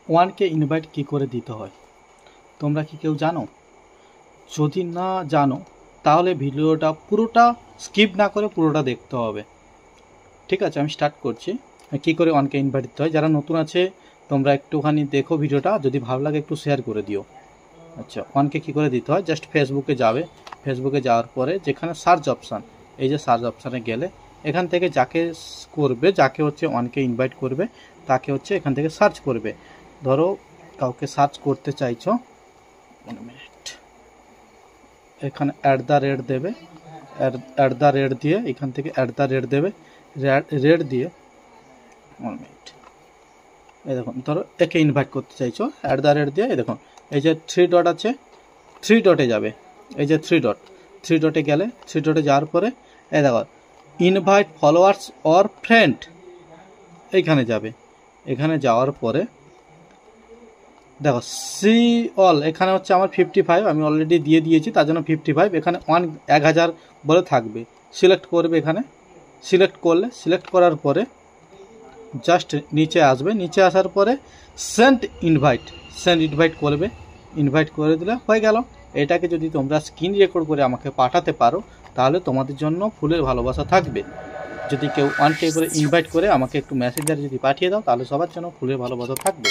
ওয়ানকে ইনভাইট কী করে দিতে হয় তোমরা কি কেউ জানো? যদি না জানো তাহলে ভিডিওটা পুরোটা স্কিপ না করে পুরোটা দেখতে হবে। ঠিক আছে, আমি স্টার্ট করছি কী করে ওয়ানকে ইনভাইট দিতে হয়। যারা নতুন আছে তোমরা একটুখানি দেখো ভিডিওটা, যদি ভালো লাগে একটু শেয়ার করে দিও। আচ্ছা, ওয়ানকে কী করে দিতে হয়, জাস্ট ফেসবুকে যাবে। ফেসবুকে যাওয়ার পরে যেখানে সার্চ অপশান, এই যে সার্চ অপশানে গেলে এখান থেকে যাকে করবে, যাকে হচ্ছে ওয়ানকে ইনভাইট করবে তাকে হচ্ছে এখান থেকে সার্চ করবে। ধরো কাউকে সার্চ করতে চাইছো, 1 মিনিট, এখানে @ দেবে, @ দিয়ে এখান থেকে @ দেবে, রেড দিয়ে 1 মিনিট, এই দেখুন ধরো একে ইনভাইট করতে চাইছো, @ দিয়ে এই দেখুন এই যে 3 ডট আছে, 3 ডটে যাবে। এই যে 3 ডটে গেলে 3 ডটে যাওয়ার পরে এই দেখো ইনভাইট ফলোয়ার্স অর ফ্রেন্ড, এইখানে যাবে। এখানে যাওয়ার পরে দেখো সি অল, এখানে হচ্ছে আমার 55, আমি অলরেডি দিয়ে দিয়েছি তার জন্য 55। এখানে 1000 বলে থাকবে, সিলেক্ট করবে। এখানে সিলেক্ট করলে, সিলেক্ট করার পরে জাস্ট নিচে আসবে, নিচে আসার পরে সেন্ড ইনভাইট করবে। ইনভাইট করে দিলে হয়ে গেল। এটাকে যদি তোমরা স্ক্রিন রেকর্ড করে আমাকে পাঠাতে পারো তাহলে তোমাদের জন্য ফুলের ভালোবাসা থাকবে। যদি কেউ ওয়ানকে করে ইনভাইট করে আমাকে একটু মেসেঞ্জারে যদি পাঠিয়ে দাও তাহলে সবার জন্য ফুলের ভালোবাসা থাকবে।